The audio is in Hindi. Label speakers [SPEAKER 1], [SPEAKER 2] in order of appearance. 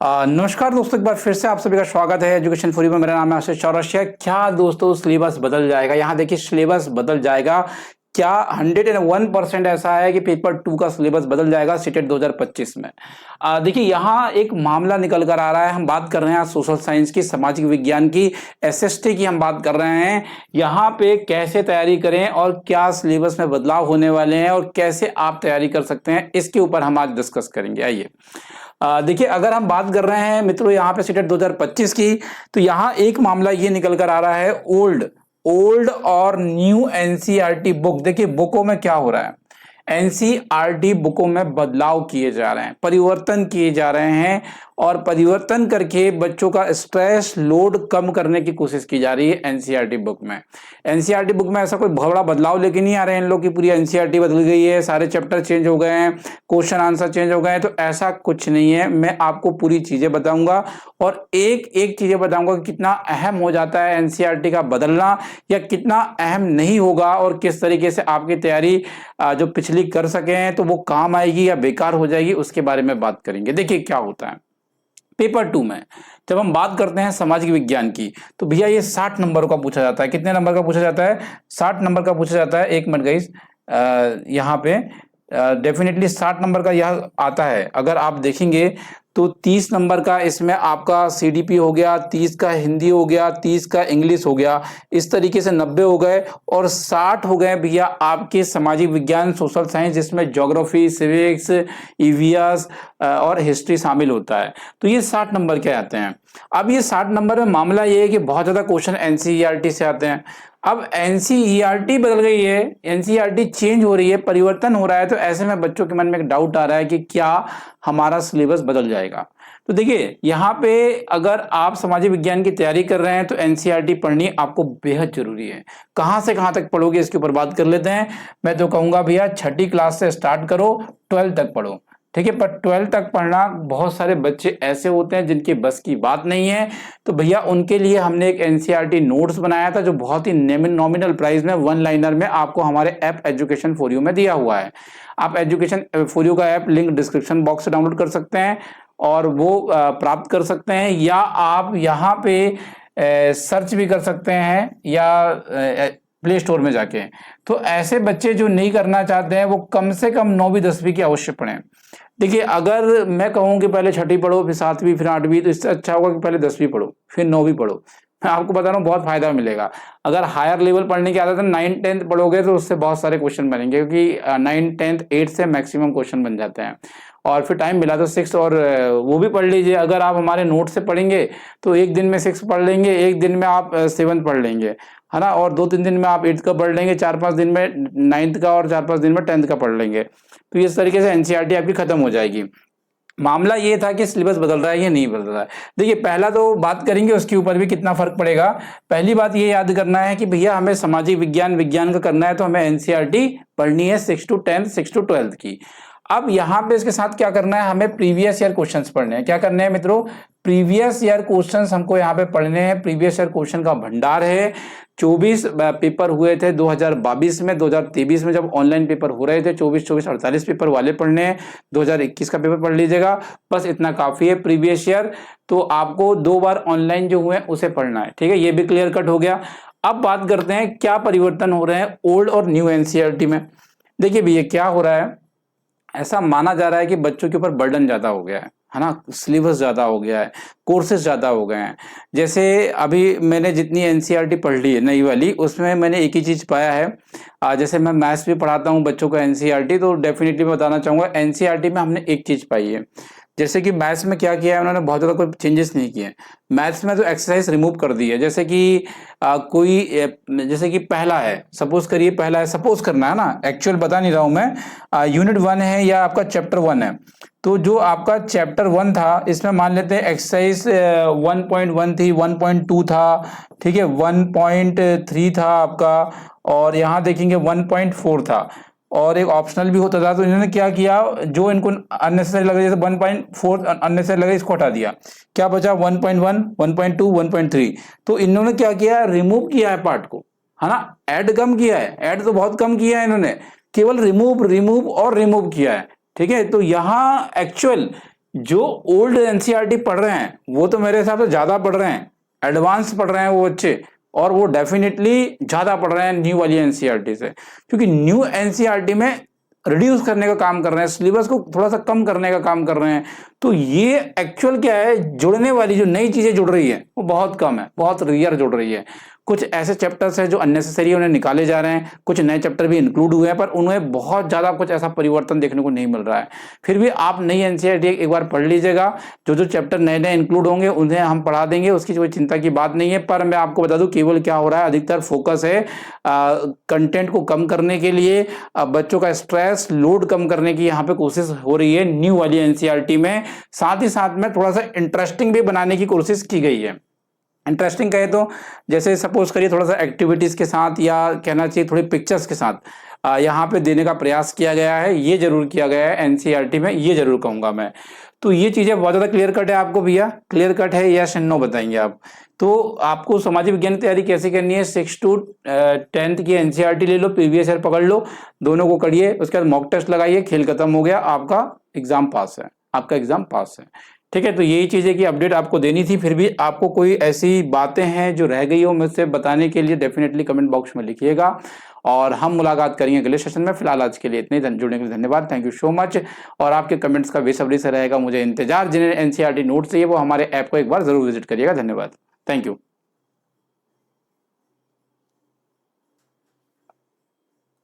[SPEAKER 1] नमस्कार दोस्तों, एक बार फिर से आप सभी का स्वागत है एजुकेशन फॉर यू में। मेरा नाम है आशीष चौरसिया। क्या दोस्तों सिलेबस बदल जाएगा? यहाँ देखिए सिलेबस बदल जाएगा। क्या 101% ऐसा है कि पेपर 2 का सिलेबस बदल जाएगा सीटेट 2025 में? देखिए यहाँ एक मामला निकल कर आ रहा है। हम बात कर रहे हैं आज सोशल साइंस की, सामाजिक विज्ञान की, एसएसटी की हम बात कर रहे हैं। यहाँ पे कैसे तैयारी करें और क्या सिलेबस में बदलाव होने वाले हैं और कैसे आप तैयारी कर सकते हैं, इसके ऊपर हम आज डिस्कस करेंगे। आइए देखिए, अगर हम बात कर रहे हैं मित्रों यहाँ पे सीटेट 2025 की, तो यहाँ एक मामला ये निकल कर आ रहा है, ओल्ड ओल्ड और न्यू एनसीईआरटी बुक। देखिए बुकों में क्या हो रहा है, एनसीईआरटी बुकों में बदलाव किए जा रहे हैं, परिवर्तन किए जा रहे हैं और परिवर्तन करके बच्चों का स्ट्रेस लोड कम करने की कोशिश की जा रही है एनसीईआरटी बुक में। एनसीईआरटी बुक में ऐसा कोई बहुत बड़ा बदलाव लेके नहीं आ रहे हैं इन लोग की पूरी एनसीईआरटी बदल गई है, सारे चैप्टर चेंज हो गए हैं, क्वेश्चन आंसर चेंज हो गए हैं। तो ऐसा कुछ नहीं है। मैं आपको पूरी चीजें बताऊंगा और एक एक चीजें बताऊंगा कि कितना अहम हो जाता है एनसीईआरटी का बदलना या कितना अहम नहीं होगा और किस तरीके से आपकी तैयारी जो पिछली कर सके हैं तो वो काम आएगी या बेकार हो जाएगी, उसके बारे में बात करेंगे। देखिए क्या होता है पेपर 2 में जब हम बात करते हैं सामाजिक विज्ञान की, तो भैया ये 60 नंबर का पूछा जाता है। कितने नंबर का पूछा जाता है? 60 नंबर का पूछा जाता है। एक मिनट गाइस, यहाँ पे डेफिनेटली 60 नंबर का यह आता है। अगर आप देखेंगे तो 30 नंबर का इसमें आपका सीडीपी हो गया, 30 का हिंदी हो गया, 30 का इंग्लिश हो गया, इस तरीके से 90 हो गए और 60 हो गए भैया आपके सामाजिक विज्ञान सोशल साइंस, जिसमें ज्योग्राफी, सिविक्स, ईवीएस और हिस्ट्री शामिल होता है। तो ये 60 नंबर के आते हैं। अब ये 60 नंबर में मामला ये है कि बहुत ज्यादा क्वेश्चन एनसीईआरटी से आते हैं। अब एनसीईआरटी बदल गई है, एनसीईआरटी चेंज हो रही है, परिवर्तन हो रहा है, तो ऐसे में बच्चों के मन में एक डाउट आ रहा है कि क्या हमारा सिलेबस बदल जाएगा। तो देखिए यहाँ पे अगर आप सामाजिक विज्ञान की तैयारी कर रहे हैं तो एनसीईआरटी पढ़नी आपको बेहद जरूरी है। कहां से कहां तक पढ़ोगे इसके ऊपर बात कर लेते हैं। मैं तो कहूंगा भैया छठी क्लास से स्टार्ट करो, 12 तक पढ़ो, ठीक है। पर 12 तक पढ़ना, बहुत सारे बच्चे ऐसे होते हैं जिनके बस की बात नहीं है, तो भैया उनके लिए हमने एक एनसीईआरटी नोट्स बनाया था जो बहुत ही नॉमिनल प्राइस में, वन लाइनर में आपको हमारे ऐप एजुकेशन फॉर यू में दिया हुआ है। आप एजुकेशन फॉर यू का ऐप लिंक डिस्क्रिप्शन बॉक्स से डाउनलोड कर सकते हैं और वो प्राप्त कर सकते हैं, या आप यहाँ पे सर्च भी कर सकते हैं या प्ले स्टोर में जाके। तो ऐसे बच्चे जो नहीं करना चाहते हैं वो कम से कम 9वीं 10वीं की अवश्य पढ़ें। देखिए अगर मैं कहूँ कि पहले छठी पढ़ो, फिर 7वीं, फिर 8वीं, तो इससे अच्छा होगा कि पहले 10वीं पढ़ो फिर 9वीं पढ़ो। मैं आपको बता रहा हूँ बहुत फायदा मिलेगा। अगर हायर लेवल पढ़ने की आदत है, 9th 10th पढ़ोगे तो उससे बहुत सारे क्वेश्चन बनेंगे, क्योंकि 9th 10th 8 से मैक्सिमम क्वेश्चन बन जाते हैं। और फिर टाइम मिला तो 6 और वो भी पढ़ लीजिए। अगर आप हमारे नोट से पढ़ेंगे तो एक दिन में 6 पढ़ लेंगे, एक दिन में आप 7 पढ़ लेंगे, है ना, और 2-3 दिन में आप 8th का पढ़ लेंगे, 4-5 दिन में 9th का और 4-5 दिन में 10th का पढ़ लेंगे। तो इस तरीके से एनसीईआरटी आपकी खत्म हो जाएगी। मामला ये था कि सिलेबस बदल रहा है या नहीं बदल रहा है। देखिए पहला तो बात करेंगे उसके ऊपर भी कितना फर्क पड़ेगा। पहली बात ये याद करना है कि भैया हमें सामाजिक विज्ञान का करना है तो हमें एनसीईआरटी पढ़नी है 6 to 10, 6 to 12 की। अब यहाँ पे इसके साथ क्या करना है, हमें प्रीवियस ईयर क्वेश्चंस पढ़ने हैं। क्या करने हैं मित्रों? प्रीवियस ईयर क्वेश्चंस हमको यहाँ पे पढ़ने हैं। प्रीवियस ईयर क्वेश्चन का भंडार है। 24 पेपर हुए थे 2022 में, 2023 में जब ऑनलाइन पेपर हो रहे थे, 24 48 पेपर वाले पढ़ने हैं। 2021 का पेपर पढ़ लीजिएगा, बस इतना काफी है। प्रीवियस ईयर तो आपको 2 बार ऑनलाइन जो हुए उसे पढ़ना है, ठीक है। ये भी क्लियर कट हो गया। अब बात करते हैं क्या परिवर्तन हो रहे हैं ओल्ड और न्यू एनसीईआरटी में। देखिए भैया क्या हो रहा है, ऐसा माना जा रहा है कि बच्चों के ऊपर बर्डन ज्यादा हो गया है ना, सिलेबस ज्यादा हो गया है, कोर्सेज ज्यादा हो गए हैं। जैसे अभी मैंने जितनी एनसीईआरटी पढ़ ली है नई वाली, उसमें मैंने एक ही चीज पाया है। जैसे मैं मैथ्स भी पढ़ाता हूँ बच्चों को एनसीईआरटी, तो डेफिनेटली बताना चाहूंगा एनसीईआरटी में हमने एक चीज पाई है। जैसे कि मैथ्स में क्या किया है उन्होंने, बहुत ज्यादा कोई चेंजेस नहीं किए। मैथ्स में तो एक्सरसाइज रिमूव कर दी है। जैसे कि जैसे कि पहला है, सपोज करिए पहला है, सपोज करना है ना, एक्चुअल बता नहीं रहा हूं मैं। यूनिट 1 है या आपका चैप्टर 1 है, तो जो आपका चैप्टर 1 था इसमें मान लेते हैं एक्सरसाइज 1.1 थी, 1.2 था, ठीक है, 1.3 था आपका, और यहाँ देखेंगे 1.4 था, और एक ऑप्शनल भी होता था। तो इन्होंने क्या किया, जो इनको अननेसेसरी लगा, जैसे 1.4 अननेसेसरी लगा, इसको हटा दिया। क्या बचा? 1.1, 1.2, 1.3। तो इन्होंने क्या किया, रिमूव किया है पार्ट को, है ना। ऐड कम किया है, ऐड तो बहुत कम किया है इन्होंने, केवल रिमूव और रिमूव किया है, ठीक है। तो यहाँ एक्चुअल जो ओल्ड एनसीईआरटी पढ़ रहे हैं वो तो मेरे हिसाब से ज्यादा पढ़ रहे हैं, एडवांस पढ़ रहे हैं वो बच्चे, और वो डेफिनेटली ज्यादा पढ़ रहे हैं न्यू वाली एनसीईआरटी से, क्योंकि न्यू एनसीईआरटी में रिड्यूस करने का काम कर रहे हैं, सिलेबस को थोड़ा सा कम करने का काम कर रहे हैं। तो ये एक्चुअल क्या है, जुड़ने वाली जो नई चीजें जुड़ रही है वो बहुत कम है, बहुत रेयर जुड़ रही है। कुछ ऐसे चैप्टर्स हैं जो अननेसेसरी उन्हें निकाले जा रहे हैं, कुछ नए चैप्टर भी इंक्लूड हुए हैं, पर उन्हें बहुत ज्यादा कुछ ऐसा परिवर्तन देखने को नहीं मिल रहा है। फिर भी आप नई एनसीईआरटी एक बार पढ़ लीजिएगा, जो जो चैप्टर नए नए इंक्लूड होंगे उन्हें हम पढ़ा देंगे, उसकी कोई चिंता की बात नहीं है। पर मैं आपको बता दूं केवल क्या हो रहा है, अधिकतर फोकस है कंटेंट को कम करने के लिए, बच्चों का स्ट्रेस लोड कम करने की यहाँ पे कोशिश हो रही है न्यू वाली एनसीईआरटी में। साथ ही साथ में थोड़ा सा इंटरेस्टिंग भी बनाने की कोशिश की गई है। इंटरेस्टिंग कहे तो जैसे सपोज करिए थोड़ा सा एक्टिविटीज के साथ, या कहना चाहिए थोड़ी पिक्चर्स के साथ यहाँ पे देने का प्रयास किया गया है, ये जरूर किया गया है एनसीईआरटी में, ये जरूर कहूंगा मैं। तो ये चीजें बहुत ज्यादा क्लियर कट है आपको भैया, क्लियर कट है या नो बताएंगे आप। तो आपको सामाजिक विज्ञान की तैयारी कैसे करनी है, 6 to 10th की एनसीईआरटी ले लो, प्रीवियस ईयर पकड़ लो, दोनों को करिए, उसके बाद मॉक टेस्ट लगाइए, खेल खत्म हो गया, आपका एग्जाम पास है, आपका एग्जाम पास है। ठीक है, तो यही चीजें की अपडेट आपको देनी थी। फिर भी आपको कोई ऐसी बातें हैं जो रह गई हो मुझसे बताने के लिए, डेफिनेटली कमेंट बॉक्स में लिखिएगा, और हम मुलाकात करेंगे अगले सेशन में। फिलहाल आज के लिए इतने ही, जुड़ने के लिए धन्यवाद, थैंक यू सो मच। और आपके कमेंट्स का बेसब्री से रहेगा मुझे इंतजार। जिन्हें एनसीईआरटी नोट चाहिए वो हमारे ऐप को एक बार जरूर विजिट करिएगा। धन्यवाद, थैंक यू।